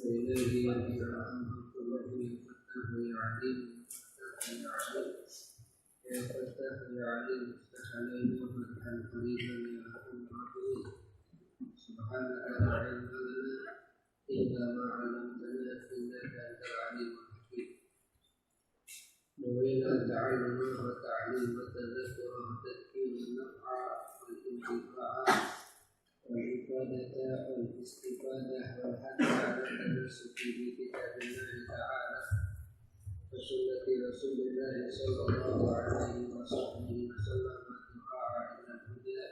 وإليه يرجع أمره كله يفتح يا عليم يا فتاح يا عليم افتح علينا فتحا قريبا يا أرحم الراحمين سبحانك لا علم لنا إلا ما علمتنا إنك أنت العليم الحكيم نوينا التعلم والتعليم والتذكر والتذكير النفع والانتفاع والإفادة والاستفادة والحث على التمسك بكتاب الله تعالى وسنة رسول الله صلى الله عليه وصحبه وسلم والدعاء إلى الهدى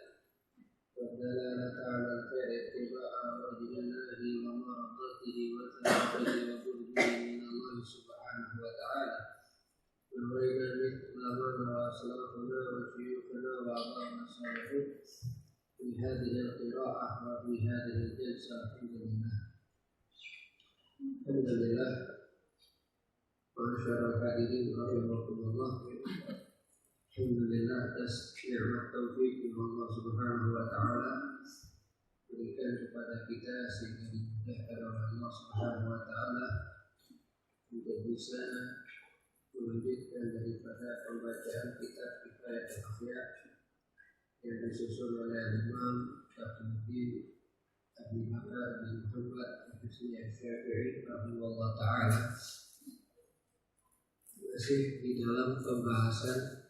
والدلالة على الخير اتباعا وجه الله ومرضاته وثوابه وقربه من الله سبحانه وتعالى نوينا مثل ما وأسلافنا وشيوخنا وأعضاءنا الصالحين في هذه القراءة وفي هذه الجلسة الحمد لله معاشر الحاضرين رحمكم الله الحمد لله atas nikmat taufik yang Allah Subhanahu wa taala berikan kepada kita sehingga dimudahkan oleh Allah Subhanahu wa taala untuk bisa melanjutkan daripada pembacaan kitab Kifayatul Ahya yang disusun oleh Imam Taqiyuddin Abi Bakar bin Muhammad Al-Syafi'i rahimahullah ta'ala. Masih di dalam pembahasan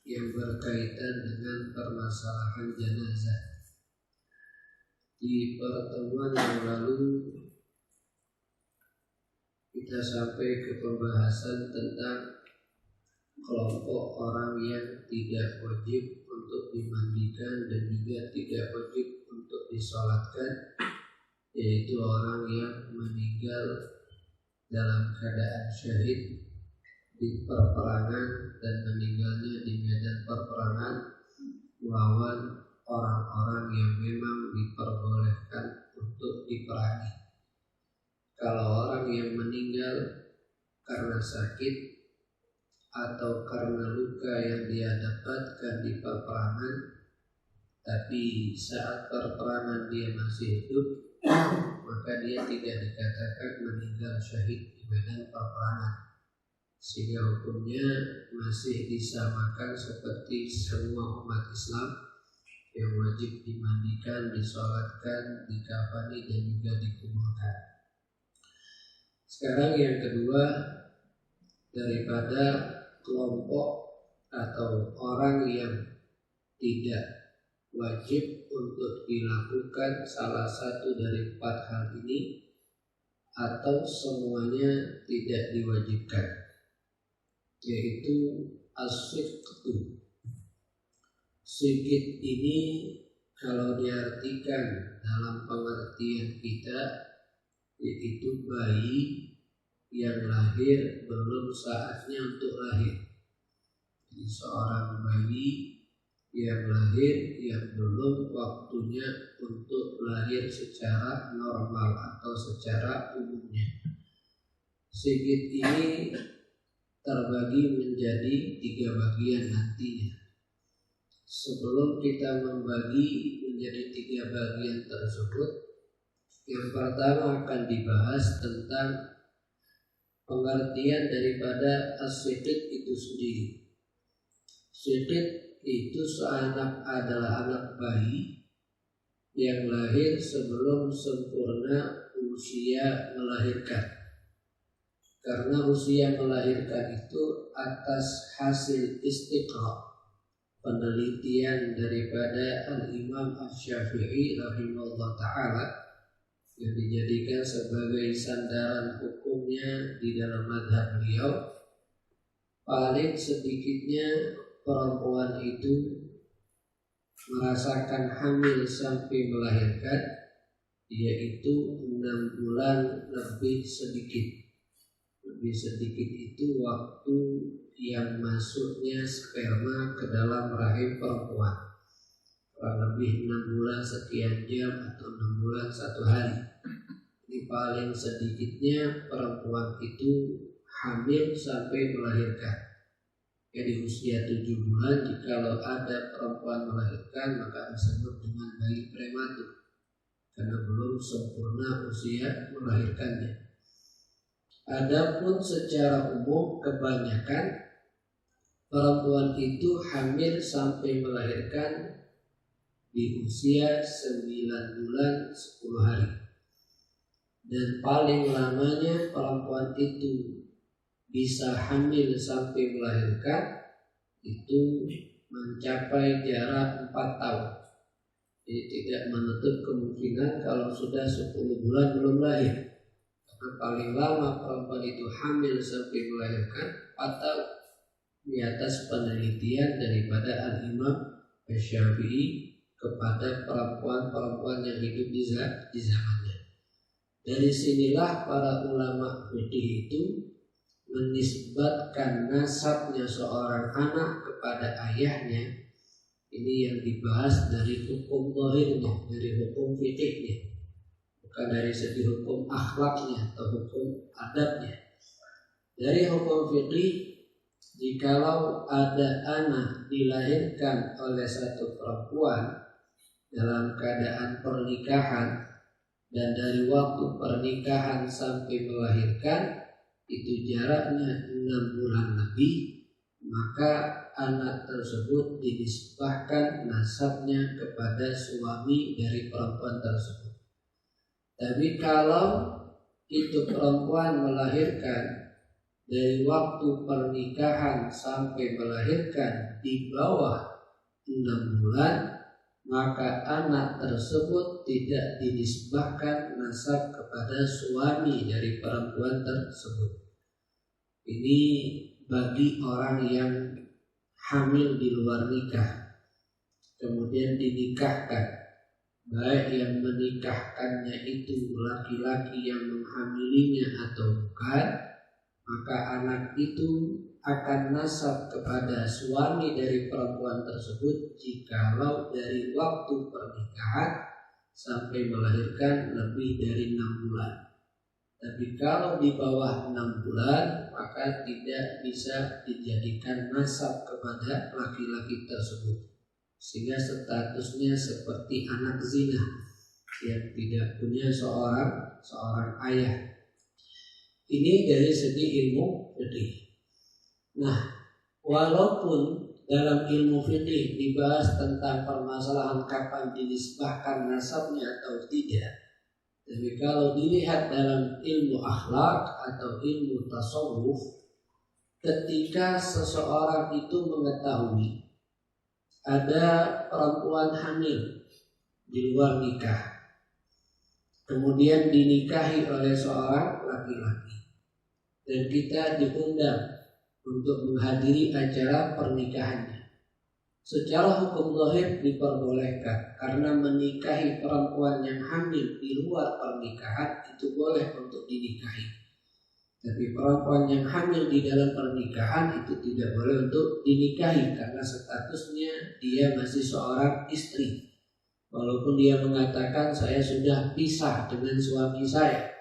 yang berkaitan dengan permasalahan jenazah. Di pertemuan yang lalu kita sampai ke pembahasan tentang kelompok orang yang tidak wajib untuk dimandikan dan juga tidak wajib untuk disolatkan, yaitu orang yang meninggal dalam keadaan syahid di peperangan dan meninggalnya di medan peperangan melawan orang-orang yang memang diperbolehkan untuk diperangi. Kalau orang yang meninggal karena sakit atau karena luka yang dia dapatkan di peperangan, tapi saat peperangan dia masih hidup, maka dia tidak dikatakan meninggal syahid di medan peperangan, sehingga hukumnya masih disamakan seperti semua umat Islam yang wajib dimandikan, disolatkan, dikafani dan juga dikuburkan. Sekarang yang kedua, daripada kelompok atau orang yang tidak wajib untuk dilakukan salah satu dari 4 hal ini atau semuanya tidak diwajibkan, yaitu as-sidqu. Sidq ini kalau diartikan dalam pengertian kita, yaitu bayi yang lahir belum saatnya untuk lahir. Jadi seorang bayi yang lahir yang belum waktunya untuk lahir secara normal atau secara umumnya. Sidq ini terbagi menjadi 3 bagian nantinya. Sebelum kita membagi menjadi 3 bagian tersebut, yang pertama akan dibahas tentang pengertian daripada as-sidq itu sendiri. Sidq itu adalah anak bayi yang lahir sebelum sempurna usia melahirkan. Karena usia melahirkan itu atas hasil istiqra, penelitian daripada Al-Imam Asy-Syafi'i rahimahullah ta'ala, yang dijadikan sebagai sandaran hukumnya di dalam mazhab beliau. Paling sedikitnya perempuan itu merasakan hamil sampai melahirkan, yaitu 6 bulan lebih sedikit. Lebih sedikit itu waktu yang masuknya sperma ke dalam rahim perempuan. Kurang lebih 6 bulan sekian jam atau 6 bulan 1 hari. Ini paling sedikitnya perempuan itu hamil sampai melahirkan. Jadi usia 7 bulan jikalau ada perempuan melahirkan maka disebut dengan bayi prematur. karena belum sempurna usia melahirkannya. Adapun secara umum kebanyakan perempuan itu hamil sampai melahirkan di usia 9 bulan 10 hari. Dan paling lamanya perempuan itu bisa hamil sampai melahirkan itu mencapai jarak 4 tahun. Jadi tidak menutup kemungkinan kalau sudah 10 bulan belum lahir. Karena paling lama perempuan itu hamil sampai melahirkan 4 tahun. Di atas penelitian daripada Al-Imam Syafi'i kepada perempuan-perempuan yang hidup di zamannya. Dari sinilah para ulama fikih itu menisbatkan nasabnya seorang anak kepada ayahnya. Ini yang dibahas dari hukum zahirnya, dari hukum fikihnya, bukan dari segi hukum akhlaknya atau hukum adabnya. Dari hukum fikih, jikalau ada anak dilahirkan oleh satu perempuan dalam keadaan pernikahan dan dari waktu pernikahan sampai melahirkan itu jaraknya 6 bulan lebih, maka anak tersebut dinisbahkan nasabnya kepada suami dari perempuan tersebut. Tapi kalau itu perempuan melahirkan dari waktu pernikahan sampai melahirkan di bawah 6 bulan, maka anak tersebut tidak dinisbahkan nasab kepada suami dari perempuan tersebut. Ini bagi orang yang hamil di luar nikah, kemudian dinikahkan, baik yang menikahkannya itu laki-laki yang menghamilinya atau bukan, maka anak itu akan nasab kepada suami dari perempuan tersebut jikalau dari waktu pernikahan sampai melahirkan lebih dari 6 bulan. Tapi kalau di bawah 6 bulan maka tidak bisa dijadikan nasab kepada laki-laki tersebut, sehingga statusnya seperti anak zina yang tidak punya seorang ayah. Ini dari segi ilmu fikih. Nah, walaupun dalam ilmu fikih dibahas tentang permasalahan kapan dinisbahkan nasabnya atau tidak, tapi kalau dilihat dalam ilmu akhlak atau ilmu tasawuf, ketika seseorang itu mengetahui ada perempuan hamil di luar nikah, kemudian dinikahi oleh seorang laki-laki, dan kita diundang untuk menghadiri acara pernikahannya, secara hukum zahir diperbolehkan, karena menikahi perempuan yang hamil di luar pernikahan itu boleh untuk dinikahi. Tapi perempuan yang hamil di dalam pernikahan itu tidak boleh untuk dinikahi, karena statusnya dia masih seorang istri. Walaupun dia mengatakan saya sudah pisah dengan suami saya,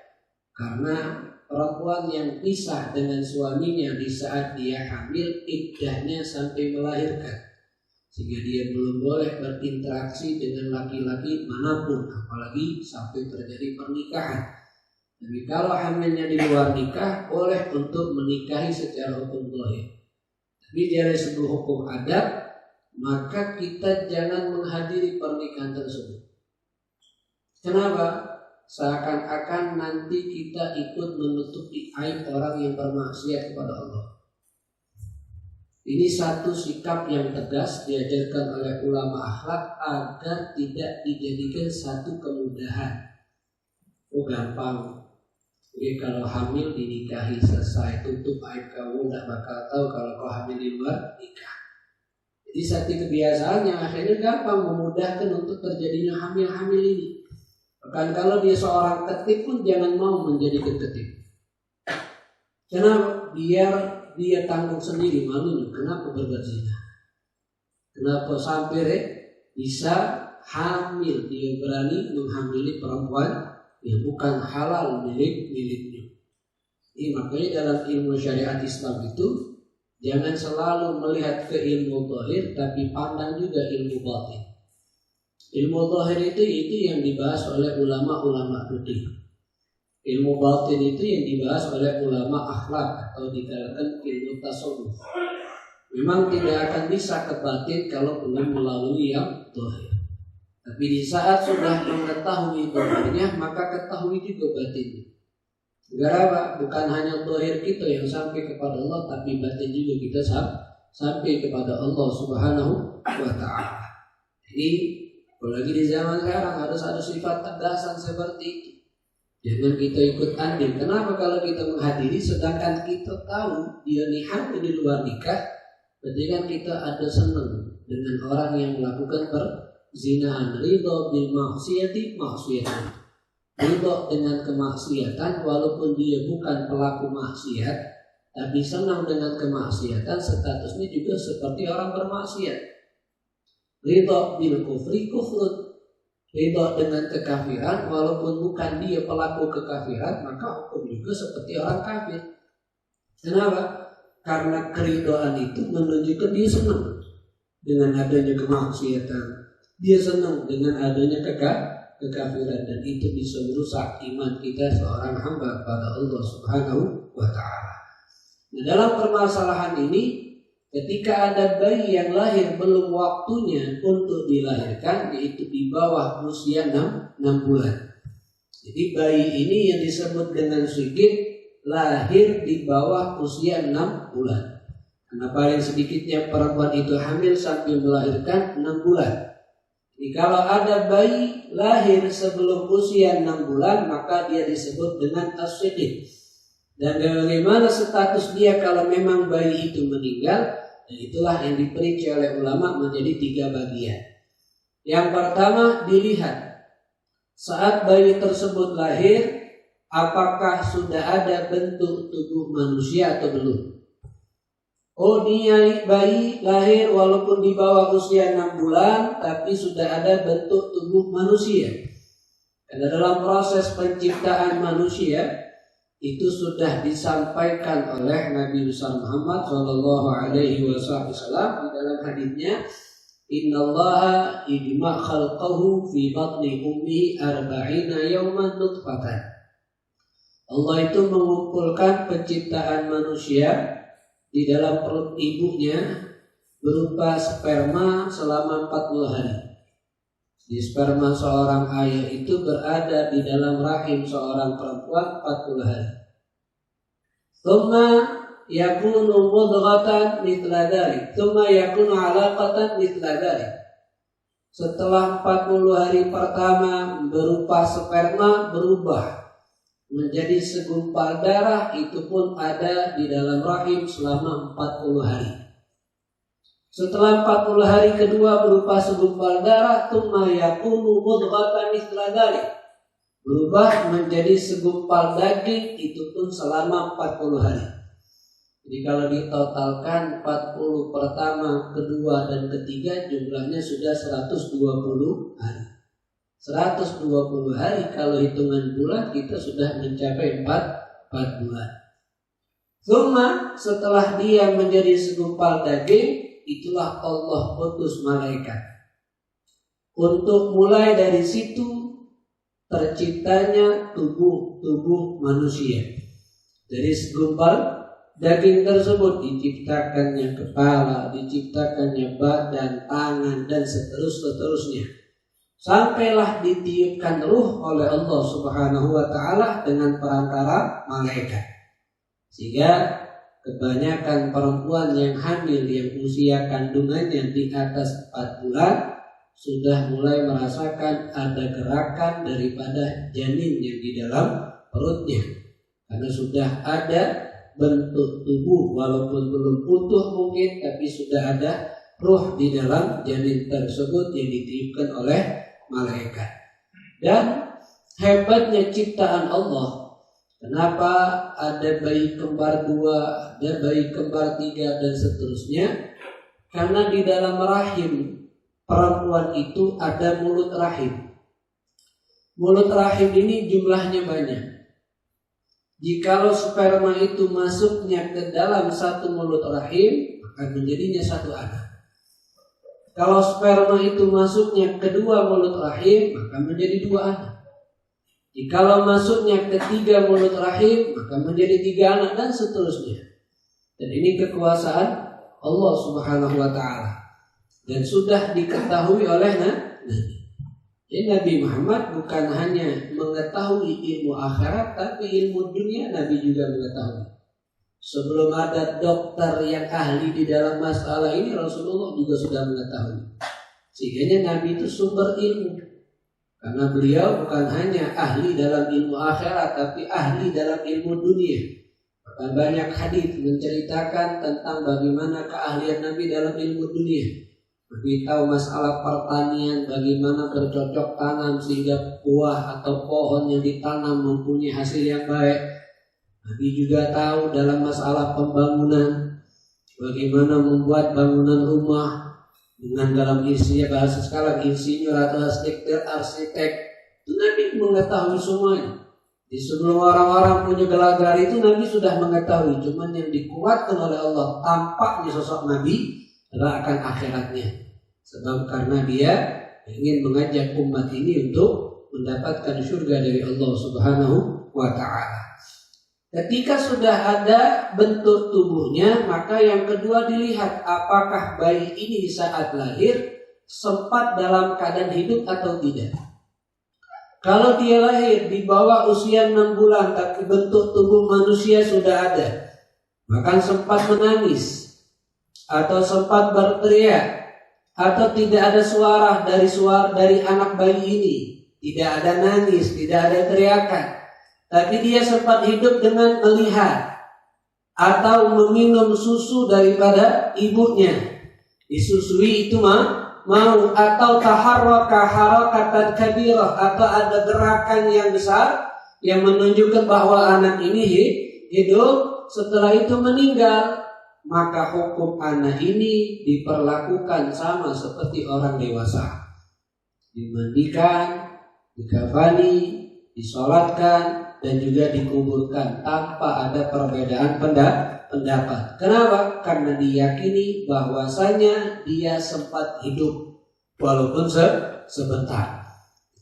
karena perempuan yang pisah dengan suaminya di saat dia hamil iddahnya sampai melahirkan, sehingga dia belum boleh berinteraksi dengan laki-laki manapun, apalagi sampai terjadi pernikahan. Tapi kalau hamilnya di luar nikah boleh untuk menikahi secara hukum zahir. Tapi dari segi hukum adab, maka kita jangan menghadiri pernikahan tersebut. Kenapa? Seakan-akan nanti kita ikut menutupi aib orang yang bermaksiat kepada Allah. Ini satu sikap yang tegas diajarkan oleh ulama akhlak agar tidak dijadikan satu kemudahan. Oh gampang, jadi kalau hamil dinikahi selesai, tutup aib kamu, tidak bakal tahu kalau kau hamil di luar nikah. Jadi satu kebiasaan yang akhirnya gampang memudahkan untuk terjadinya hamil-hamil ini. Bahkan kalau dia seorang ketip pun jangan mau menjadi ketip. Kenapa? Biar dia tanggung sendiri malunya. Kenapa berbuat zina? Kenapa sampai bisa hamil? Dia berani menghamili perempuan yang bukan halal miliknya. Ini makanya dalam ilmu syariat Islam itu jangan selalu melihat ke ilmu zahir, tapi pandang juga ilmu batin. Ilmu zahir itu yang dibahas oleh ulama-ulama fikih. Ilmu batin itu yang dibahas oleh ulama akhlak atau dikatakan ilmu tasawuf. Memang tidak akan bisa ke batin kalau belum melalui yang zahir. Tapi di saat sudah mengetahui zahirnya, maka ketahui juga batinnya. Gara-gara bukan hanya zahir kita yang sampai kepada Allah, tapi batin juga kita sampai kepada Allah Subhanahu wa Ta'ala. Ini apalagi di zaman sekarang harus ada sifat tegasan seperti itu. Jangan kita ikut andil. Kenapa kalau kita menghadiri sedangkan kita tahu dia hamil di luar nikah, berarti kan kita ada senang dengan orang yang melakukan perzinahan. Ridho bil maksiati maksiatan. Ridho dengan kemaksiatan walaupun dia bukan pelaku maksiat, tapi senang dengan kemaksiatan, statusnya juga seperti orang bermaksiat. Ridho bil kufri kufrun. Ridho dengan kekafiran walaupun bukan dia pelaku kekafiran, maka hukum juga seperti orang kafir. Kenapa? Karena keridhaan itu menunjukkan dia senang dengan adanya kemaksiatan, dia senang dengan adanya kekafiran, dan itu bisa merusak iman kita seorang hamba pada Allah Subhanahu wa Ta'ala. Nah, dalam permasalahan ini, ketika ada bayi yang lahir belum waktunya untuk dilahirkan, yaitu di bawah usia 6 bulan. Jadi bayi ini yang disebut dengan syigit lahir di bawah usia 6 bulan. Karena paling sedikitnya perempuan itu hamil sambil melahirkan 6 bulan. Jadi kalau ada bayi lahir sebelum usia 6 bulan, maka dia disebut dengan as-syigit. Dan bagaimana status dia kalau memang bayi itu meninggal? Dan itulah yang diperinci oleh ulama menjadi 3 bagian. Yang pertama, dilihat saat bayi tersebut lahir, apakah sudah ada bentuk tubuh manusia atau belum. Oh, dia bayi lahir walaupun di bawah usia 6 bulan, tapi sudah ada bentuk tubuh manusia. Karena dalam proses penciptaan manusia itu sudah disampaikan oleh Nabi besar Muhammad Shallallahu Alaihi Wasallam di dalam haditsnya, Innallaha ijma' khalqahu fi batni ummihi 40 yawman nutfatan. Allah itu mengumpulkan penciptaan manusia di dalam perut ibunya berupa sperma selama 40 hari. Di sperma seorang ayah itu berada di dalam rahim seorang perempuan 40 hari. Tsumma yakunu mudghatan mithla dzalik, tsumma yakunu 'alaqatan mithla dzalik. Setelah 40 hari pertama berupa sperma berubah menjadi segumpal darah, itu pun ada di dalam rahim selama 40 hari. Setelah 40 hari kedua berupa segumpal darah, tsumma yakunu mudghatan mithla dzalik, berubah menjadi segumpal daging, itu pun selama 40 hari. Jadi kalau ditotalkan 40 pertama, kedua dan ketiga jumlahnya sudah 120 hari. 120 hari kalau hitungan bulan kita sudah mencapai 4 bulan. Tsumma, setelah dia menjadi segumpal daging, itulah Allah utus malaikat untuk mulai dari situ terciptanya tubuh manusia. Dari segumpal daging tersebut diciptakannya kepala, diciptakannya badan, tangan, dan seterusnya. Sampailah ditiupkan ruh oleh Allah Subhanahu wa Ta'ala dengan perantara malaikat. Sehingga kebanyakan perempuan yang hamil yang usia kandungannya di atas 4 bulan sudah mulai merasakan ada gerakan daripada janin yang di dalam perutnya. Karena sudah ada bentuk tubuh walaupun belum utuh mungkin, tapi sudah ada ruh di dalam janin tersebut yang ditiupkan oleh malaikat. Dan hebatnya ciptaan Allah, kenapa ada bayi kembar 2, ada bayi kembar 3 dan seterusnya? Karena di dalam rahim perempuan itu ada mulut rahim. Mulut rahim ini jumlahnya banyak. Jikalau sperma itu masuknya ke dalam satu mulut rahim, akan menjadinya satu anak. Kalau sperma itu masuknya ke 2 mulut rahim, maka menjadi 2 anak. Jikalau masuknya ke 3 mulut rahim, maka menjadi 3 anak dan seterusnya. Dan ini kekuasaan Allah Subhanahu wa taala. Dan sudah diketahui oleh Nabi. Jadi Nabi Muhammad bukan hanya mengetahui ilmu akhirat, tapi ilmu dunia Nabi juga mengetahui. Sebelum ada dokter yang ahli di dalam masalah ini, Rasulullah juga sudah mengetahui. Sehingga Nabi itu sumber ilmu. Karena beliau bukan hanya ahli dalam ilmu akhirat, tapi ahli dalam ilmu dunia. Bahkan banyak hadis menceritakan tentang bagaimana keahlian Nabi dalam ilmu dunia. Nabi tahu masalah pertanian, bagaimana bercocok tanam sehingga buah atau pohon yang ditanam mempunyai hasil yang baik. Nabi juga tahu dalam masalah pembangunan, bagaimana membuat bangunan rumah dengan dalam isinya bahasa sekarang insinyur atau arsitek. Itu Nabi mengetahui semuanya. Di sebelum orang-orang punya gelar-gelar itu Nabi sudah mengetahui. Cuman yang dikuatkan oleh Allah tampaknya sosok Nabi adalah akan akhiratnya. Sebab karena dia ingin mengajak umat ini untuk mendapatkan surga dari Allah Subhanahu wa ta'ala. Ketika sudah ada bentuk tubuhnya, maka yang kedua dilihat apakah bayi ini saat lahir sempat dalam keadaan hidup atau tidak. Kalau dia lahir di bawah usia 6 bulan tapi bentuk tubuh manusia sudah ada, bahkan sempat menangis atau sempat berteriak atau tidak ada suara dari anak bayi ini, tidak ada nangis, tidak ada teriakan, tapi dia sempat hidup dengan melihat atau meminum susu daripada ibunya, disusui itu mau atau taharraka harakatan kabirah atau ada gerakan yang besar yang menunjukkan bahwa anak ini hidup, setelah itu meninggal, maka hukum anak ini diperlakukan sama seperti orang dewasa. Dimandikan, dikafani, disolatkan, dan juga dikuburkan tanpa ada perbedaan pendapat. Kenapa? Karena diyakini bahwasanya dia sempat hidup walaupun sebentar.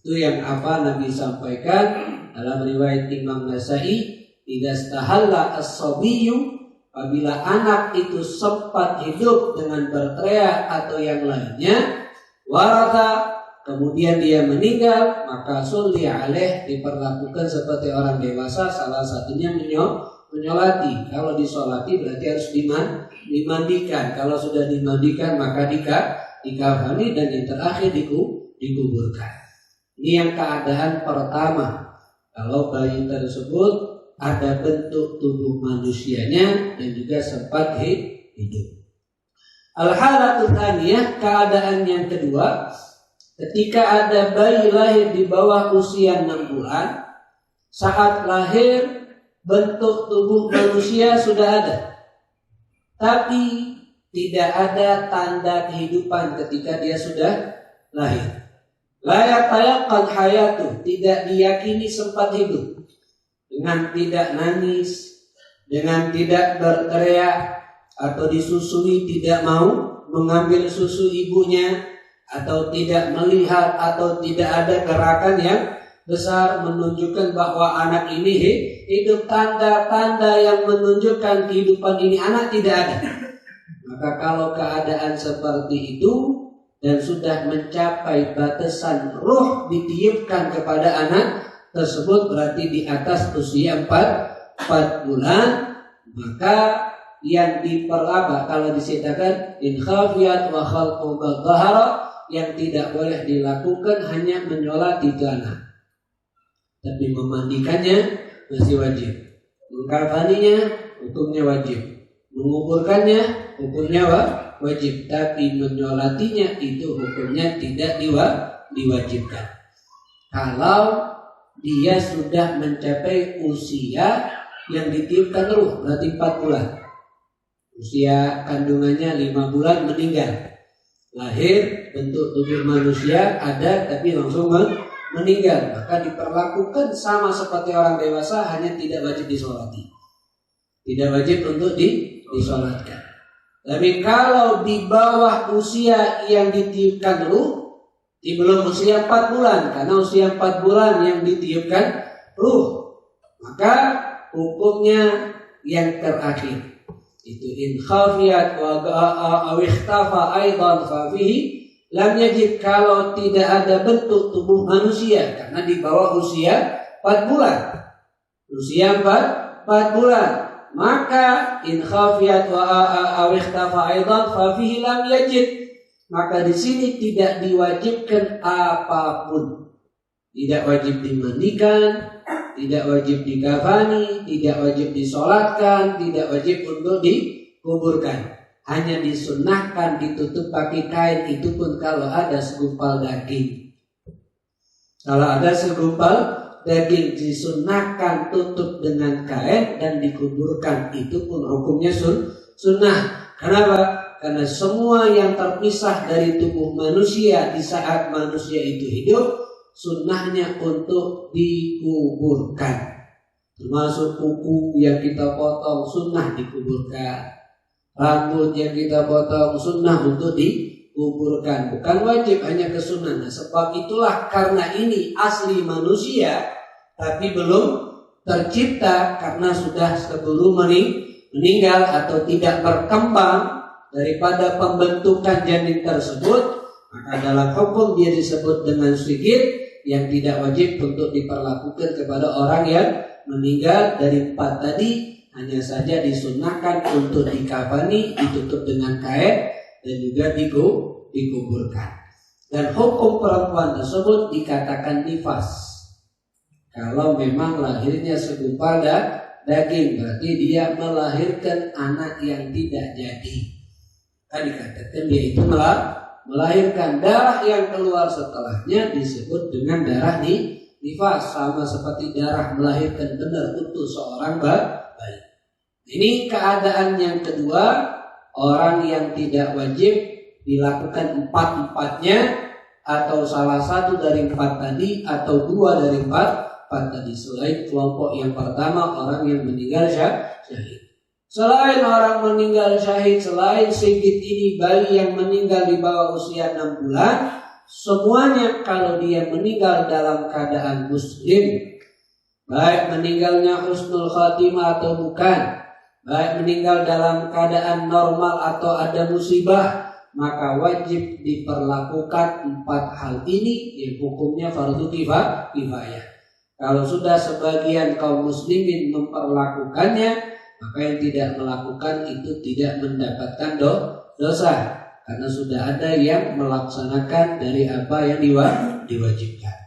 Itu yang apa Nabi sampaikan dalam riwayat Imam Nasai, idza stahalla as-sabiyyu, apabila anak itu sempat hidup dengan berteriak atau yang lainnya, warata, kemudian dia meninggal, maka sulli alaih, diperlakukan seperti orang dewasa, salah satunya menyolati. Kalau disolati berarti harus dimandikan. Kalau sudah dimandikan maka dikafani, dan yang terakhir dikuburkan. Ini yang keadaan pertama. Kalau bayi tersebut ada bentuk tubuh manusianya dan juga sempat hidup. Al-halatul tsaniyah, keadaan yang kedua, ketika ada bayi lahir di bawah usia 6 bulan, saat lahir bentuk tubuh manusia sudah ada, tapi tidak ada tanda kehidupan ketika dia sudah lahir. La yatayaqqan hayatu, tidak diyakini sempat hidup. Dengan tidak nangis, dengan tidak berteriak atau disusui tidak mau mengambil susu ibunya, atau tidak melihat atau tidak ada gerakan yang besar menunjukkan bahwa anak ini hidup, tanda-tanda yang menunjukkan kehidupan ini anak tidak ada. Maka kalau keadaan seperti itu dan sudah mencapai batasan ruh ditiupkan kepada anak tersebut, berarti di atas usia 4 bulan, maka yang diperlaba kalau diceritakan in khafiyat wa khalqu dhahara, yang tidak boleh dilakukan hanya menyolati itu anak, tapi memandikannya masih wajib, mengkafaninya hukumnya wajib, menguburkannya hukumnya wajib, tapi menyolatinya itu hukumnya tidak diwajibkan. Kalau dia sudah mencapai usia yang ditiupkan ruh, berarti 4 bulan. Usia kandungannya 5 bulan meninggal. Lahir bentuk tubuh manusia ada tapi langsung meninggal, maka diperlakukan sama seperti orang dewasa, hanya tidak wajib disolati, tidak wajib untuk disolatkan. Tapi kalau di bawah usia yang ditiupkan ruh, di belum usia 4 bulan, karena usia 4 bulan yang ditiupkan ruh, maka hukumnya yang terakhir itu in khafiyat wa awikhtafa aidan fa fihi lam yajib, kalau tidak ada bentuk tubuh manusia karena di bawah usia 4 bulan. Usia 4 bulan, maka in khafiyat wa awikhtafa aidan fa fihi lam yajib, maka di sini tidak diwajibkan apapun. Tidak wajib dimandikan, tidak wajib dikafani, tidak wajib disolatkan, tidak wajib untuk dikuburkan. Hanya disunnahkan ditutup pakai kain, itu pun kalau ada segumpal daging. Kalau ada segumpal daging disunnahkan tutup dengan kain dan dikuburkan, itu pun hukumnya sunnah. Kenapa? Karena semua yang terpisah dari tubuh manusia di saat manusia itu hidup, sunnahnya untuk dikuburkan. Termasuk kuku yang kita potong, sunnah dikuburkan. Rambut yang kita potong, sunnah untuk dikuburkan. Bukan wajib, hanya kesunahan. Sebab itulah karena ini asli manusia, tapi belum tercipta karena sudah keburu meninggal atau tidak berkembang daripada pembentukan janin tersebut, maka dalam hukum dia disebut dengan syahid yang tidak wajib untuk diperlakukan kepada orang yang meninggal dari 4 tadi. Hanya saja disunnahkan untuk dikafani, ditutup dengan kain, dan juga dikuburkan. Dan hukum perempuan tersebut dikatakan nifas kalau memang lahirnya segumpal daging, berarti dia melahirkan anak yang tidak jadi. Dikatakan dia itu melahirkan. Darah yang keluar setelahnya disebut dengan darah nifas, sama seperti darah melahirkan benar untuk seorang bayi. Ini keadaan yang kedua, orang yang tidak wajib dilakukan 4-4-nya, atau salah satu dari 4 tadi, atau 2 dari 4 tadi. Selain kelompok yang pertama, orang yang meninggal syahid. Selain orang meninggal syahid, selain syahid ini bayi yang meninggal di bawah usia 6 bulan, semuanya kalau dia meninggal dalam keadaan muslim, baik meninggalnya husnul khatimah atau bukan, baik meninggal dalam keadaan normal atau ada musibah, maka wajib diperlakukan 4 hal ini yang hukumnya fardu kifayah. Kalau sudah sebagian kaum muslimin memperlakukannya, maka yang tidak melakukan itu tidak mendapatkan dosa, karena sudah ada yang melaksanakan dari apa yang diwajibkan.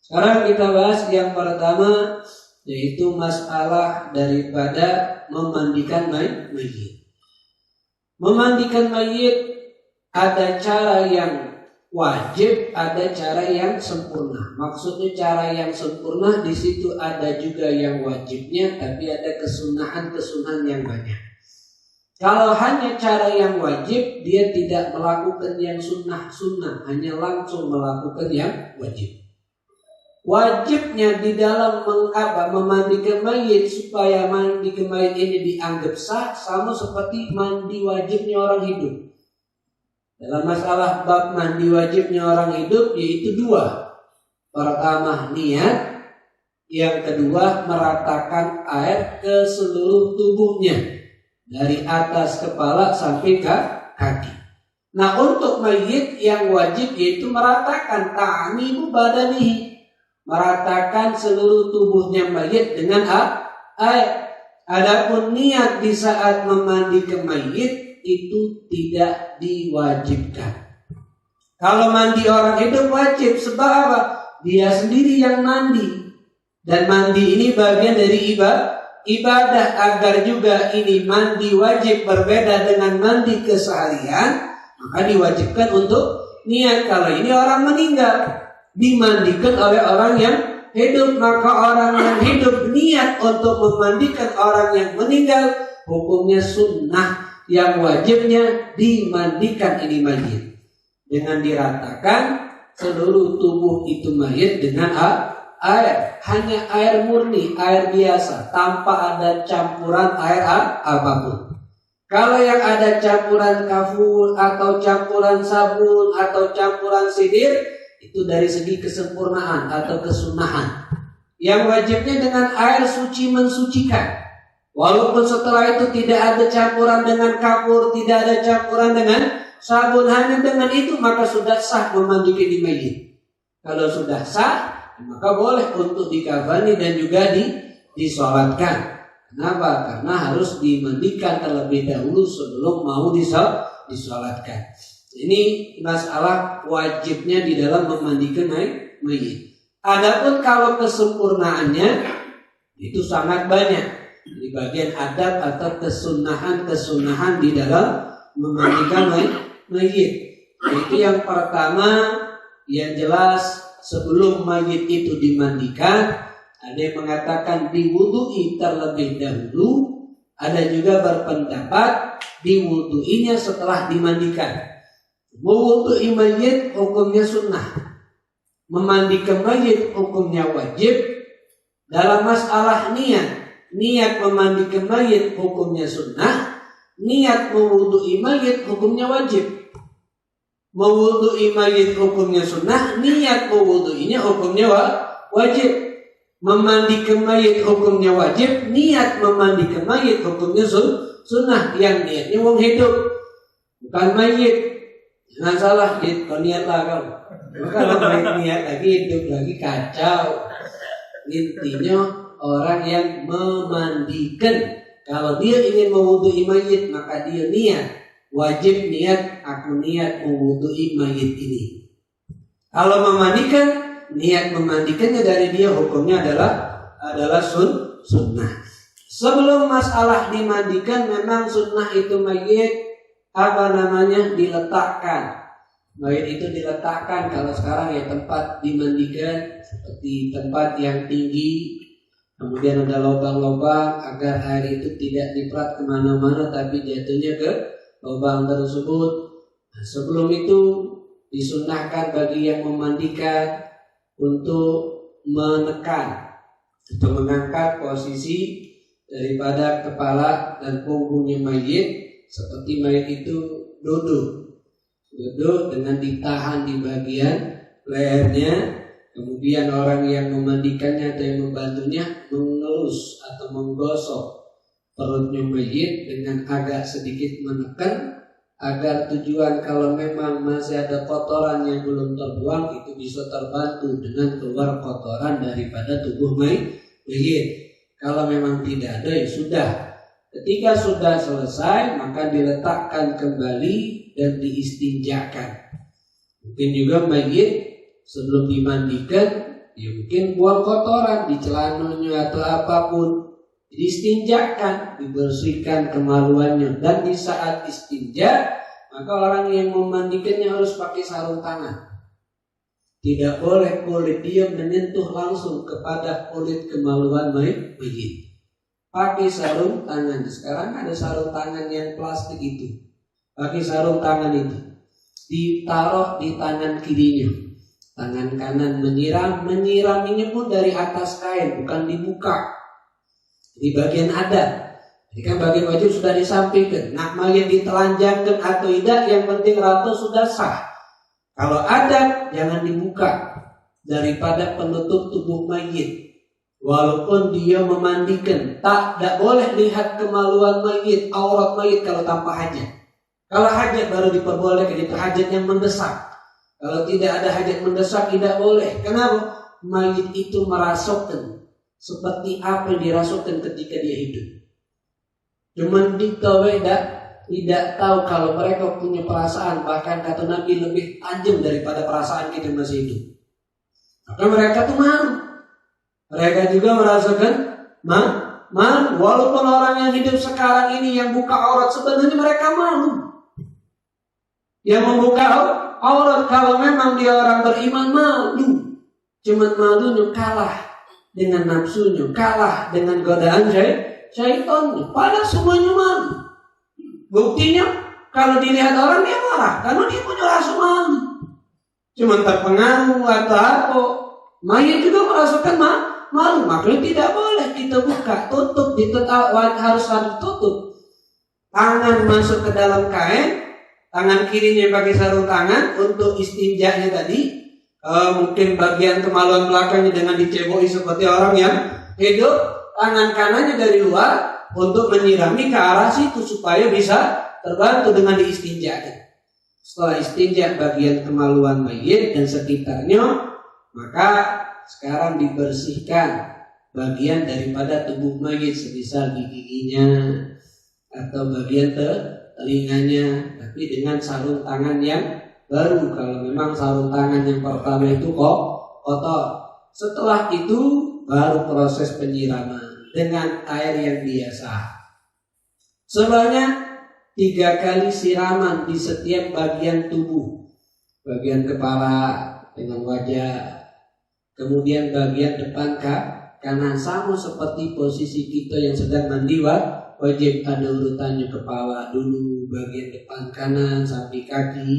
Sekarang kita bahas yang pertama, yaitu masalah daripada memandikan mayit. Memandikan mayit ada cara yang wajib, ada cara yang sempurna. Maksudnya cara yang sempurna di situ ada juga yang wajibnya, tapi ada kesunahan yang banyak. Kalau hanya cara yang wajib, dia tidak melakukan yang sunnah, hanya langsung melakukan yang wajib. Wajibnya di dalam memandikan mayit, supaya mandikan mayit ini dianggap sah, sama seperti mandi wajibnya orang hidup. Dalam masalah bab mandi wajibnya orang hidup, yaitu 2. Pertama niat, yang kedua meratakan air ke seluruh tubuhnya, dari atas kepala sampai ke kaki. Nah, untuk mayit yang wajib yaitu meratakan ta'mimu badanihi, meratakan seluruh tubuhnya mayit dengan air. Adapun niat di saat memandikan mayit itu tidak diwajibkan. Kalau mandi orang hidup wajib, sebab apa? Dia sendiri yang mandi, dan mandi ini bagian dari ibadah. Agar juga ini mandi wajib berbeda dengan mandi keseharian, maka diwajibkan untuk niat. Kalau ini orang meninggal, dimandikan oleh orang yang hidup, maka orang yang hidup niat untuk memandikan orang yang meninggal, hukumnya sunnah. Yang wajibnya dimandikan ini mayit dengan diratakan seluruh tubuh itu mayit dengan air, hanya air murni, air biasa, tanpa ada campuran air apapun. Kalau yang ada campuran kafur atau campuran sabun atau campuran sidir, itu dari segi kesempurnaan atau kesunahan. Yang wajibnya dengan air suci mensucikan. Walaupun setelah itu tidak ada campuran dengan kafur, tidak ada campuran dengan sabun, hanya dengan itu maka sudah sah memandikan mayit. Kalau sudah sah, maka boleh untuk dikafani dan juga disolatkan. Kenapa? Karena harus dimandikan terlebih dahulu sebelum mau disolatkan. Ini masalah wajibnya di dalam memandikan mayit. Adapun kalau kesempurnaannya itu sangat banyak. Di bagian adab atau kesunahan di dalam memandikan mayit. Itu yang pertama, yang jelas sebelum mayit itu dimandikan, ada yang mengatakan diwudu'i terlebih dahulu, ada juga berpendapat diwudu'inya setelah dimandikan. Mewudu'i mayit hukumnya sunnah, memandikan mayit hukumnya wajib. Dalam masalah niat memandikan mayit hukumnya sunnah, niat mewudu'i mayit hukumnya wajib. Mewudu'i mayit hukumnya sunnah, niat mewudu'inya hukumnya wajib. Memandikan mayit hukumnya wajib, niat memandikan mayit hukumnya sunnah. Yang niatnya wong hidup, bukan mayit. Jangan salah, kau niatlah kau. Kalau niat lagi hidup lagi kacau. Intinya orang yang memandikan, kalau dia ingin mewudu'i mayit maka dia niat, wajib niat, aku niat mewudu'i mayit ini. Kalau memandikan, niat memandikannya dari dia hukumnya adalah sunnah. Sebelum masalah dimandikan, memang sunnah itu mayit diletakkan. Mayit itu diletakkan kalau sekarang ya tempat dimandikan seperti tempat yang tinggi, kemudian ada lubang-lubang agar air itu tidak diperat kemana-mana tapi jatuhnya ke lubang tersebut. Nah, sebelum itu disunnahkan bagi yang memandikan untuk menekan atau mengangkat posisi daripada kepala dan punggungnya mayit, seperti mayit itu duduk dengan ditahan di bagian lehernya. Kemudian orang yang memandikannya atau yang membantunya mengelus atau menggosok perutnya mayit dengan agak sedikit menekan, agar tujuan kalau memang masih ada kotoran yang belum terbuang itu bisa terbantu dengan keluar kotoran daripada tubuh mayit. Kalau memang tidak ada ya sudah. Ketika sudah selesai maka diletakkan kembali dan diistinjakan. Mungkin juga mayit sebelum dimandikan ya mungkin buang kotoran di celananya atau apapun, diistinjakan, dibersihkan kemaluannya. Dan di saat istinja maka orang yang memandikannya harus pakai sarung tangan. Tidak boleh kulit dia menyentuh langsung kepada kulit kemaluan mayit. Pakai sarung tangan. Sekarang ada sarung tangan yang plastik itu. Pakai sarung tangan itu, ditaruh di tangan kirinya. Tangan kanan menyiraminya pun dari atas kain, bukan dibuka. Di bagian adat. Jadi kan bagian wajib sudah disampaikan. Nak mayit ditelanjangkan atau tidak, yang penting rata sudah sah. Kalau adat jangan dibuka daripada penutup tubuh mayit. Walaupun dia memandikan, tak boleh lihat kemaluan mayit, aurat mayit kalau tanpa hajat. Kalau hajat baru diperbolehkan, itu hajat yang mendesak. Kalau tidak ada hajat mendesak tidak boleh. Kenapa? Mayit itu merasakan seperti apa yang dirasukkan ketika dia hidup. Cuman kita tidak tahu kalau mereka punya perasaan. Bahkan kata Nabi lebih tajam daripada perasaan kita masih hidup. Maka mereka tuh malu. Mereka juga merasakan malu. Walaupun orang yang hidup sekarang ini yang buka aurat, sebenarnya mereka malu. Yang membuka aurat kalau memang dia orang beriman malu. Cuman malunya kalah dengan nafsunya, kalah dengan godaan syaitannya. Padahal semuanya malu. Buktinya kalau dilihat orang dia marah karena dia punya rasa malu. Cuman terpengaruh atau apa, mayat juga merasakan malu. Makanya tidak boleh kita buka, tutup, harus tutup. tangan masuk ke dalam kain, tangan kirinya pakai sarung tangan untuk istinjanya tadi. Mungkin bagian kemaluan belakangnya dengan diceboi seperti orang yang hidup, tangan kanannya dari luar untuk menyirami ke arah situ supaya bisa terbantu dengan diistinjakan. Setelah istinja bagian kemaluan mayit dan sekitarnya, maka sekarang dibersihkan bagian daripada tubuh mayit sebisa giginya atau bagian telinganya, tapi dengan sarung tangan yang baru. Kalau memang sarung tangan yang pertama itu kotor. Setelah itu baru proses penyiraman dengan air yang biasa. Sebanyak 3 kali siraman di setiap bagian tubuh. Bagian kepala dengan wajah, kemudian bagian depan kanan, sama seperti posisi kita yang sedang mandi wajib ada urutannya. Kepala dulu, bagian depan kanan sampai kaki,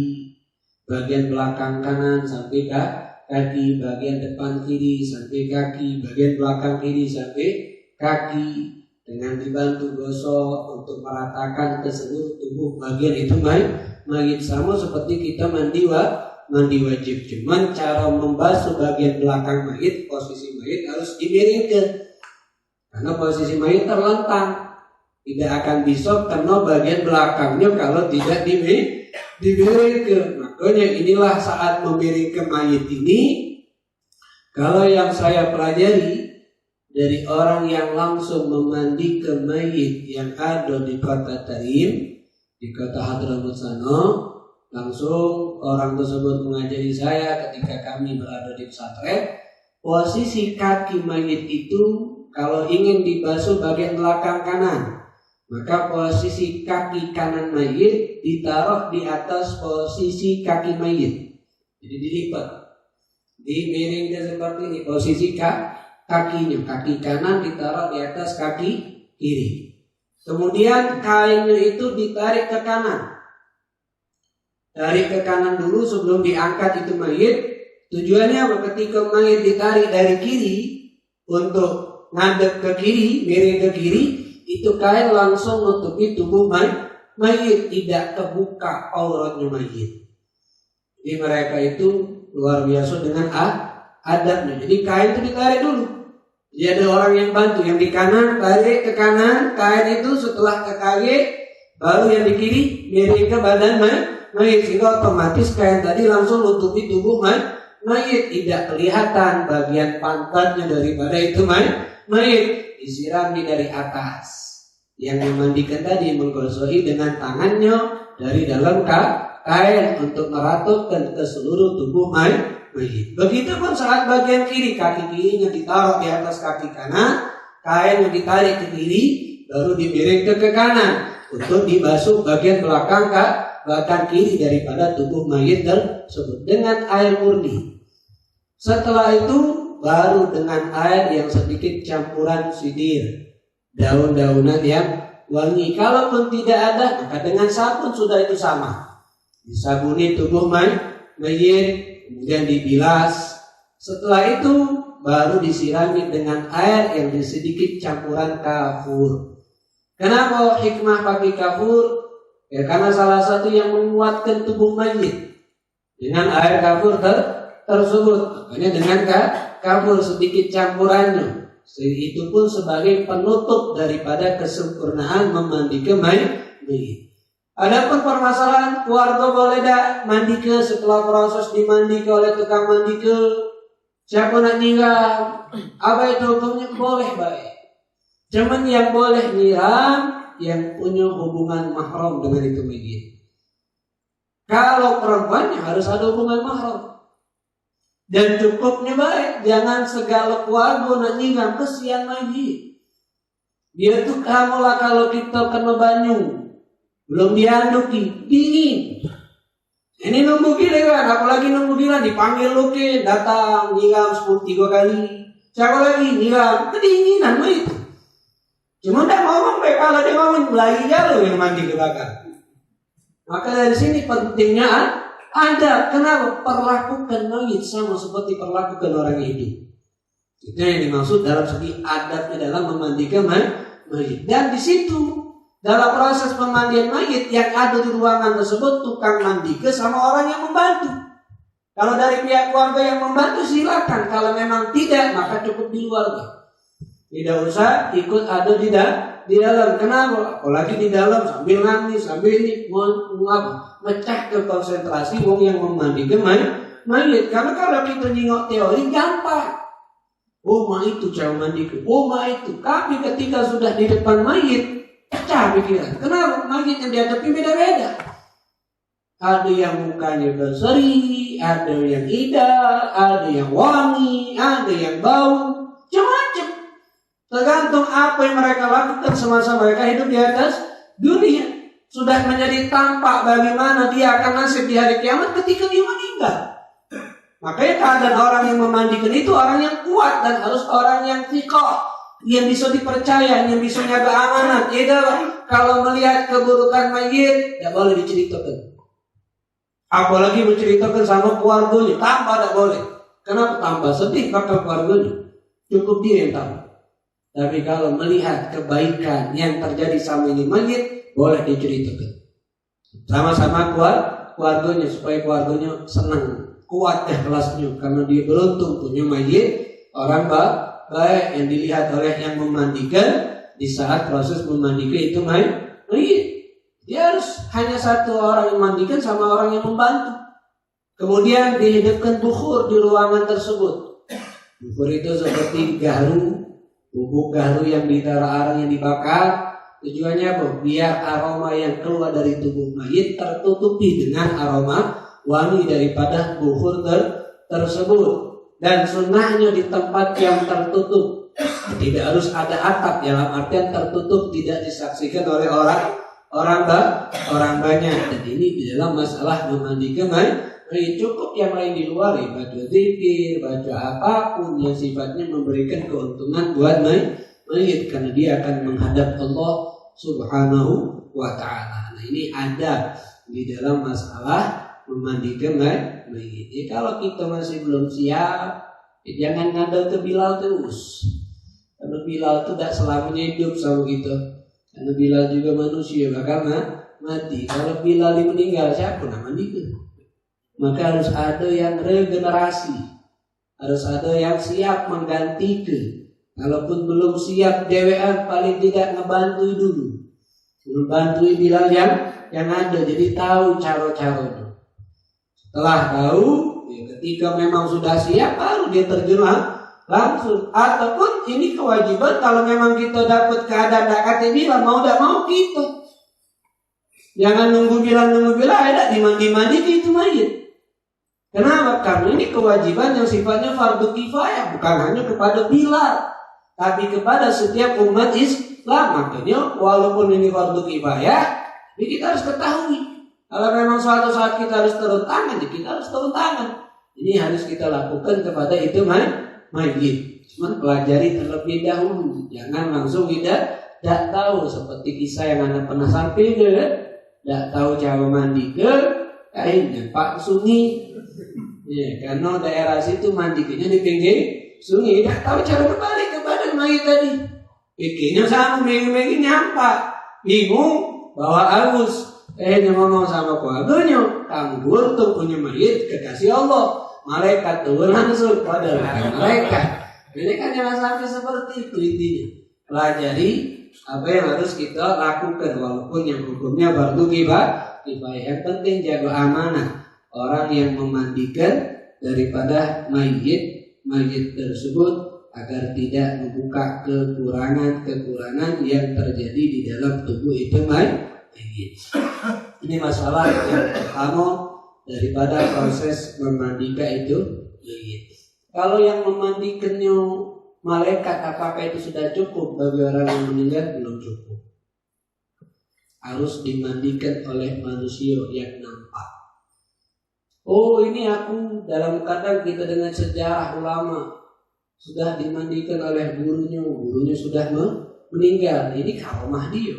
bagian belakang kanan sampai kaki, bagian depan kiri sampai kaki, bagian belakang kiri sampai kaki, dengan dibantu gosok untuk meratakan ke seluruh tubuh bagian itu mayit, sama seperti kita mandi wajib. Cuman cara membasuh bagian belakang mayit, posisi mayit harus dimiringkan, karena posisi mayit terlentang, tidak akan bisa kena bagian belakangnya kalau tidak dimiringkan. Makanya inilah saat memiringkan mayit ini, kalau yang saya pelajari dari orang yang langsung memandikan mayit yang ada di kota Tarim, di kota Hadramaut sana, langsung orang tersebut mengajari saya ketika kami berada di pesantren, posisi kaki mayit itu kalau ingin dibasuh bagian belakang kanan, maka posisi kaki kanan mayit ditaruh di atas posisi kaki mayit. Jadi dilipat, dimiringkan seperti ini posisi kakinya. Kaki kanan ditaruh di atas kaki kiri. Kemudian kainnya itu ditarik ke kanan. Tarik ke kanan dulu sebelum diangkat itu mayit. Tujuannya apa? Ketika mayit ditarik dari kiri untuk ngadep ke kiri, miring ke kiri, itu kain langsung menutupi tubuh mayit, tidak terbuka auratnya mayit. Jadi mereka itu luar biasa dengan adabnya. Jadi kain itu ditarik dulu. Jadi ada orang yang bantu, yang di kanan tarik ke kanan kain itu, setelah ke kaki baru yang di kiri miring ke badan mayit, sehingga otomatis kain tadi langsung menutupi tubuh mayit, tidak kelihatan bagian pantatnya daripada itu mayit, disirami dari atas. Yang memandikan tadi menggosohi dengan tangannya dari dalam kain untuk meratupkan ke seluruh tubuh mayit. Begitupun saat bagian kiri, kaki kirinya ditaruh di atas kaki kanan, kain yang ditarik ke kiri, baru dimiringkan ke kanan untuk dibasuh bagian belakang kiri daripada tubuh mayit tersebut dengan air murni. Setelah itu baru dengan air yang sedikit campuran sidir, daun-daunan yang wangi. Kalaupun tidak ada, maka dengan sabun sudah itu sama. Disabuni tubuh mayit, kemudian dibilas. Setelah itu baru disirami dengan air yang sedikit campuran kafur. Kenapa hikmah pakai kafur? Ya karena salah satu yang menguatkan tubuh mayit dengan air kafur tersebut. Makanya dengan kafur sedikit campurannya, itu pun sebagai penutup daripada kesempurnaan memandikan mayit. Adapun permasalahan keluarga boleh dah mandi ke setelah proses dimandi ke oleh tukang mandi ke, siapa nak nyiram, apa itu hukumnya? Boleh baik. Cuman yang boleh nyiram yang punya hubungan mahram dengan itu mayit. Kalau perempuannya harus ada hubungan mahram. Dan cukupnya baik, jangan segala keluarga nak nyiram, kesian mayit. Dia tuh kamu lah kalau kita kena banyu, belum dianduki, dingin. Ini nunggu gila kan, apalagi nunggu gila dipanggil lukin, datang nyiram 3 kali. Siapa lagi nyiram, kedinginan mah itu. Cuma tidak ngomong baik, kalau dia ngomong belai jauh yang mandi ke belakang. Maka dari sini pentingnya ada, kenapa? Perlakukan mayit sama seperti perlakukan orang hidup. Itu yang dimaksud dalam segi adabnya dalam memandikan mayit. Dan di situ dalam proses pemandian mayit yang ada di ruangan tersebut tukang mandi sama orang yang membantu. Kalau dari pihak keluarga yang membantu silakan, kalau memang tidak maka cukup di luar. Tidak usah ikut ada di dalam. Kenapa? Apalagi di dalam sambil nangis, sambil ini mecah ke konsentrasi wong yang memandikan mayit. Karena kalau kita nyingok teori gampang. Ma itu cara mandikan. Ma itu. Tapi ketika sudah di depan mayit, pecah pikiran. Kenapa? Mayit yang dihadapi beda-beda. Ada yang mukanya berseri, ada yang indah, ada yang wangi, ada yang bau, macam-macam. Tergantung apa yang mereka lakukan semasa mereka hidup di atas dunia. Sudah menjadi tampak bagaimana dia akan nasib di hari kiamat ketika dia meninggal. Makanya keadaan orang yang memandikan itu orang yang kuat dan harus orang yang thiqah, yang bisa dipercaya, yang bisa jaga amanat. Kalau melihat keburukan mayit, tidak boleh diceritakan. Apalagi menceritakan sama keluarganya, tanpa tidak boleh. Kenapa? Tambah sedih bakal keluarganya. Cukup dia yang tahu. Tapi kalau melihat kebaikan yang terjadi sama ini mayit, boleh diceritakan. Sama-sama keluarganya supaya keluarganya senang, kuat kelasnya karena dia beruntung punya mayit orang baik yang dilihat oleh yang memandikan di saat proses memandikan itu mayit. Dia harus hanya satu orang yang memandikan sama orang yang membantu. Kemudian dihidupkan bukhur di ruangan tersebut. Bukhur itu seperti garu, bubuk garu yang ditaruh arang yang dibakar. Tujuannya apa? Biar aroma yang keluar dari tubuh mayit tertutupi dengan aroma wangi daripada bukhur tersebut. Dan sunnahnya di tempat yang tertutup. Tidak harus ada atap, dalam artian tertutup, tidak disaksikan oleh orang banyak. Dan ini di dalam masalah memandikan mayit. Cukup yang lain di luar, baca zikir, baca apapun yang sifatnya memberikan keuntungan buat mayit, karena dia akan menghadap Allah Subhanahu wa ta'ala. Nah, ini ada di dalam masalah memandikan mayit. Kalau kita masih belum siap, jangan ngandal ke Bilal terus. Karena Bilal itu tidak selamanya hidup sama kita. Karena Bilal juga manusia, bakal mati. Kalau Bilal meninggal, siapa yang mandikan? Maka harus ada yang regenerasi, harus ada yang siap menggantikan. Kalaupun belum siap DWA, paling tidak ngebantu dulu, membantu Bilal yang ada. Jadi tahu cara-caranya. Setelah tahu, ketika memang sudah siap, baru dia terjun langsung. Ataupun ini kewajiban kalau memang kita dapat keadaan kata Bilal, mau tidak mau kita. Jangan nunggu Bilal, ada dimandi itu mayit. Kenapa? Karena ini kewajiban yang sifatnya fardu kifayah, bukan hanya kepada Bilal, tapi kepada setiap umat Islam. Makanya walaupun ini fardu kifayah, ini kita harus ketahui. Kalau memang suatu saat kita harus turun tangan, kita harus turun tangan. Ini harus kita lakukan kepada itu mayit. Cuma pelajari terlebih dahulu, jangan langsung tidak tahu. Seperti kisah yang Anda pernah sampaikan, tidak tahu cara mandi ke kainnya Pak Sungi. Ya, karena daerah situ mandinya di pinggir sungai, tidak tahu cara berbalik kepada mayit tadi. Pikirnya sama, bingung nyampak, bingung bawa agus. Ngomong sama keluarganya, kamu beruntung punya mayit kekasih Allah. Malaikat turun langsung pada malaikat. Ini kan jangan sampai seperti itu intinya. Pelajari apa yang harus kita lakukan, walaupun yang hukumnya fardu kifayah. Yang penting jaga amanah orang yang memandikan daripada mayit tersebut agar tidak membuka kekurangan yang terjadi di dalam tubuh itu mayit. Ini masalah yang pertama daripada proses memandikan itu mayit. Kalau yang memandikannya malaikat, apakah itu sudah cukup bagi orang yang meninggal? Belum cukup. Harus dimandikan oleh manusia yang nampak. Oh, ini aku dalam kadang kita dengan sejarah ulama sudah dimandikan oleh gurunya sudah meninggal. Ini karomah dia.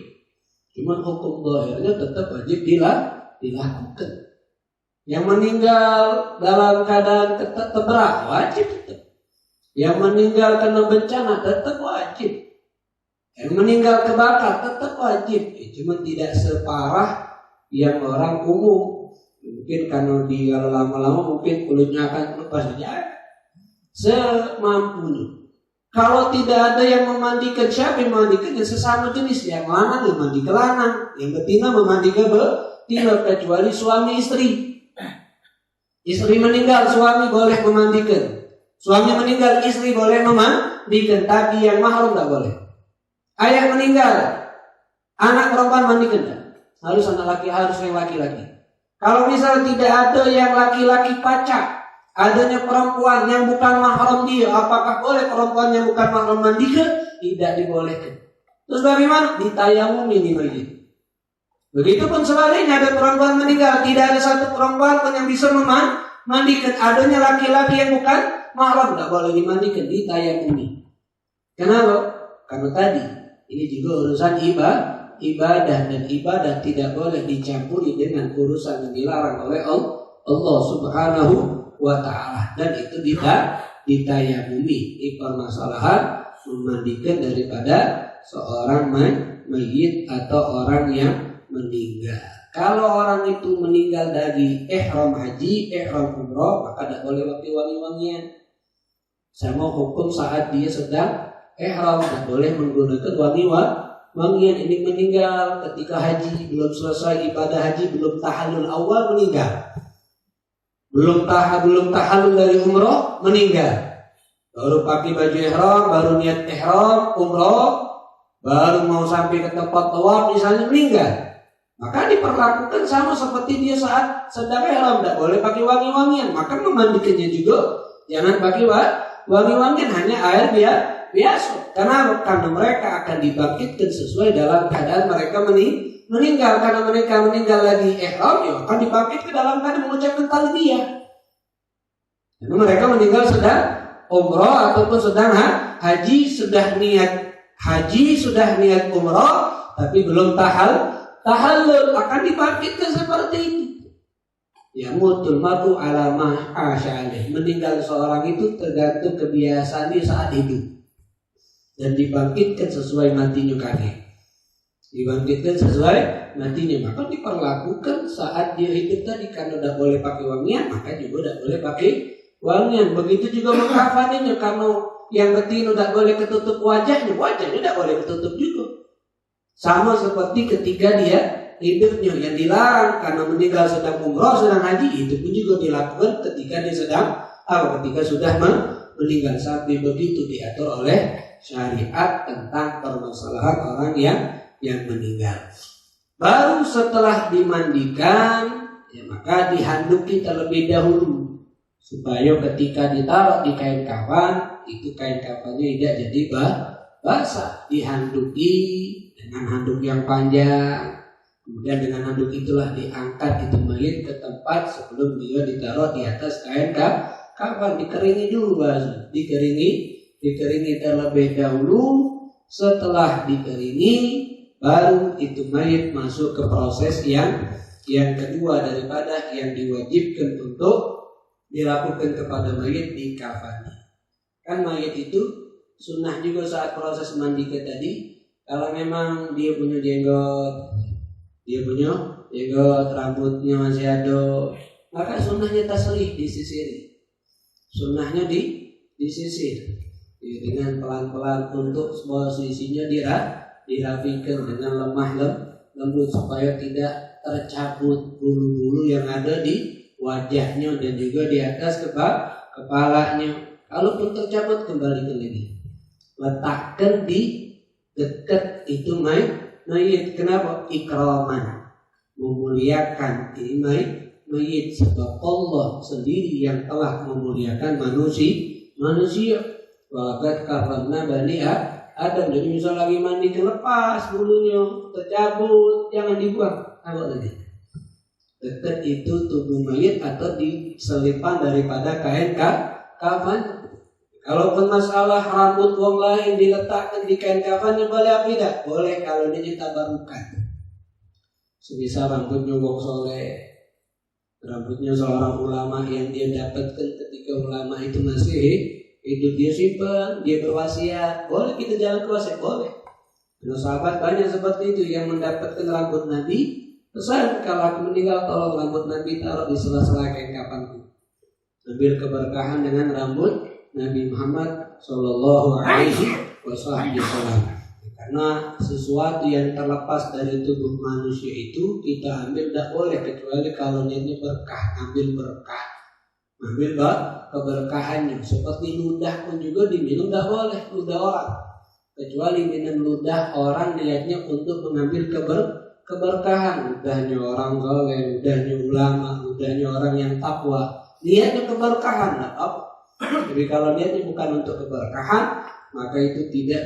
Cuma hukum zahirnya tetap wajib dilakukan. Yang meninggal dalam keadaan terberat wajib tetap. Yang meninggal kena bencana tetap wajib. Yang meninggal kebakar tetap wajib, cuma tidak separah yang orang umum. Mungkin kalau lama-lama mungkin kulitnya akan lepas saja. Semampunya. Kalau tidak ada yang memandikan, siapa yang memandikan? Yang sesama jenis, yang lanang yang mandi ke lanang, yang betina memandi ke betina, kecuali suami istri. Istri meninggal, suami boleh memandikan. Suami meninggal, istri boleh memandikan, tapi yang mahram tidak boleh. Ayah meninggal, anak perempuan mandikan tak? Harus anak laki, harus yang laki-laki. Kalau misal tidak ada yang laki-laki pacak, adanya perempuan yang bukan mahram dia, apakah boleh perempuan yang bukan mahram mandikan? Tidak dibolehkan. Terus bagaimana? Ditayamumi ini mayit. Begitupun sebaliknya, ada perempuan meninggal, tidak ada satu perempuan pun yang bisa memandikan. Adanya laki-laki yang bukan mahram, tidak boleh dimandikan, ditayamumi. Kenapa? Karena tadi ini juga urusan ibadah, dan ibadah tidak boleh dicampuri dengan urusan yang dilarang oleh Allah Subhanahu wa ta'ala, dan itu ditayamumi. Ini permasalahan memandikan daripada seorang mayit atau orang yang meninggal. Kalau orang itu meninggal dari ihram haji, ihram umrah, maka tidak boleh pakai wangi-wangian. Sama hukum saat dia sedang ihram, tidak boleh menggunakan wangian. Ini meninggal ketika haji, belum selesai ibadah haji, belum tahallul awal meninggal, belum tahallul dari umroh meninggal, baru pakai baju ihram, baru niat ihram umroh, baru mau sampai ke tempat tawaf misalnya meninggal, maka diperlakukan sama seperti dia saat sedang ihram, tidak boleh pakai wangi-wangian. Maka memandikannya juga jangan pakai wangi-wangian, hanya air biasa. Karena mereka akan dibangkitkan sesuai dalam keadaan mereka meninggal. Karena mereka meninggal lagi ihram, ya akan dibangkitkan dalam keadaan mengucapkan talbiyah. Karena mereka meninggal sedang umrah ataupun sedang haji, sudah niat haji, sudah niat umrah, tapi belum tahallul, akan dibangkitkan seperti itu. Ya mutul mar'u ala ma asy'alih. Meninggal seorang itu tergantung kebiasaan dia saat hidup, dan dibangkitkan sesuai matinya kakek. Dibangkitkan sesuai matinya, maka diperlakukan saat dia hidup tadi. Karena tidak boleh pakai wangian, maka juga tidak boleh pakai wangian. Begitu juga mengkafaninya, karena yang betina tidak boleh ketutup wajahnya tidak boleh ketutup juga. Sama seperti ketika dia hidupnya, yang dilarang karena meninggal sedang umrah, sedang haji, itu pun juga dilakukan ketika dia ketika sudah meninggal. Sampai begitu diatur oleh syariat tentang permasalahan orang yang meninggal. Baru setelah dimandikan, ya maka dihanduki terlebih dahulu, supaya ketika ditaruh di kain kafan, itu kain kafannya tidak jadi basah. Dihanduki dengan handuk yang panjang, kemudian dengan handuk itulah diangkat itu mayit ke tempat sebelum dia ditaruh di atas kain kafan. Dikeringi dulu, dikeringi terlebih dahulu. Setelah dikeringi, baru itu mayit masuk ke proses yang kedua daripada yang diwajibkan untuk dilakukan kepada mayit di kafan. Kan mayit itu sunnah juga saat proses mandikan tadi, kalau memang dia punya jenggot, rambutnya masih ada, maka sunnahnya tasrih, disisir. Sunnahnya disisir dengan pelan-pelan untuk posisinya dirapikan dengan lemah lembut supaya tidak tercabut bulu-bulu yang ada di wajahnya dan juga di atas kepalanya. Kalaupun tercabut, kembalikan lagi, letakkan di dekat itu mayit. Kenapa? Ikraman, memuliakan ini mayit, sebab Allah sendiri yang telah memuliakan manusia. Walakat karena Bani Adam. Jadi misal lagi mandi lepas bulunya, tercabut, jangan dibuang. Apa tadi? Dekat itu tubuh mayit atau diselipan daripada kain kafan. Kalau masalah rambut wong lain diletakkan di kain kafannya boleh apa tidak? Boleh kalau dia tabarukan. Sebisa rambutnya wong soleh, rambutnya seorang ulama yang dia dapatkan ketika ulama itu masih hidup, dia simpan, dia berwasiat, boleh kita jalan ke wasiat, boleh. Karena sahabat banyak seperti itu yang mendapatkan rambut Nabi. Pesan kalau aku meninggal tolong rambut Nabi taruh di sela-sela kain kafanku. Ambil keberkahan dengan rambut Nabi Muhammad Sallallahu Alaihi Wasallam. Karena sesuatu yang terlepas dari tubuh manusia itu kita ambil tidak boleh kecuali kalau niatnya berkah, ambil berkah, ambil keberkahannya. Seperti ludah pun juga diminum tidak boleh, ludah orang. Kecuali minum ludah orang niatnya untuk mengambil keberkahan, ludahnya orang soleh, ludahnya ulama, ludahnya orang yang takwa, niatnya keberkahan, tidak apa. Jadi kalau niatnya bukan untuk keberkahan, maka itu tidak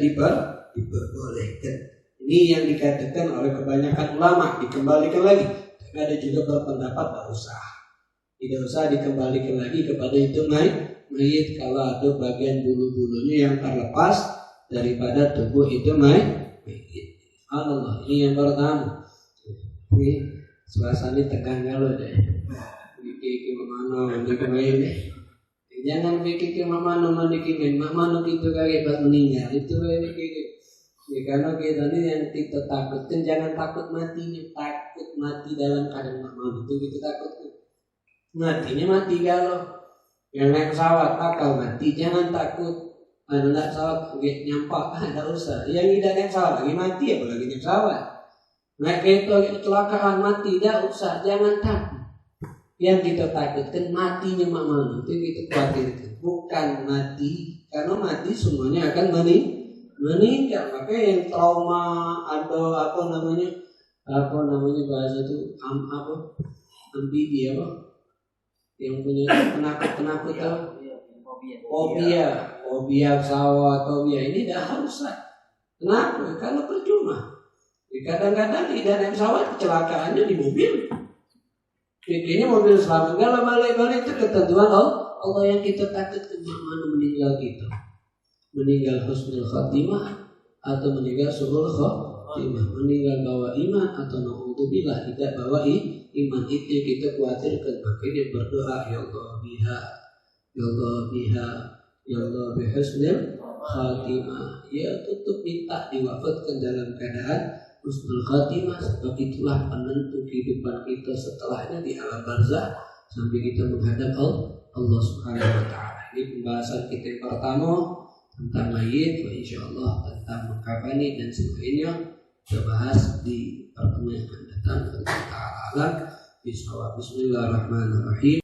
diperbolehkan. Ini yang dikatakan oleh kebanyakan ulama. Dikembalikan lagi. Tapi ada juga berpendapat tidak usah dikembalikan lagi kepada itu mayit kalau ada bagian bulu-bulunya yang terlepas daripada tubuh itu mayit. Allah, ini yang pertama. Ini suasana tegang kalau deh. Iki mana ini kemarin deh. Jangan pikir ke mama dikimin, mama itu kayak pas meninggal itu ya, karena kita ini yang kita takutkan jangan takut matinya, takut mati dalam keadaan mama itu kita takut matinya mati kalau yang naik pesawat bakal mati, jangan takut anak pesawat nyampak ada usah, yang tidak naik pesawat lagi mati apalagi naik pesawat naik kereta kecelakaan mati tidak usah, jangan takut. Yang kita takutkan matinya mama itu kita khawatirkan, bukan mati, karena mati semuanya akan meninggal. Maka yang trauma atau apa namanya bahasa itu amfibi apa yang punya penakut fobia pesawat, fobia ini dah harus. Kenapa? Karena percuma. Kadang-kadang tidak naik pesawat kecelakaannya di mobil. Ini mobil selamat, kalau balik-balik itu ketentuan Allah yang kita takutkan mana meninggal kita, meninggal husnul khatimah atau meninggal suhul khatimah, meninggal bawa iman atau na'udzubillah tidak bawa iman, itu yang kita khawatirkan. Makanya berdoa ya Allah biha, ya Allah biha, ya Allah bihusnul khatimah, ya tutup minta diwafatkan dalam keadaan husnul khatimah, sebab itulah penentu kehidupan kita setelahnya di alam barzakh sampai kita menghadap Allah Subhanahu wa taala. Ini pembahasan kita yang pertama tentang mayit, insyaallah tentang mengkafani dan sebagainya kita bahas di pertemuan yang akan datang. Bismillahirrahmanirrahim.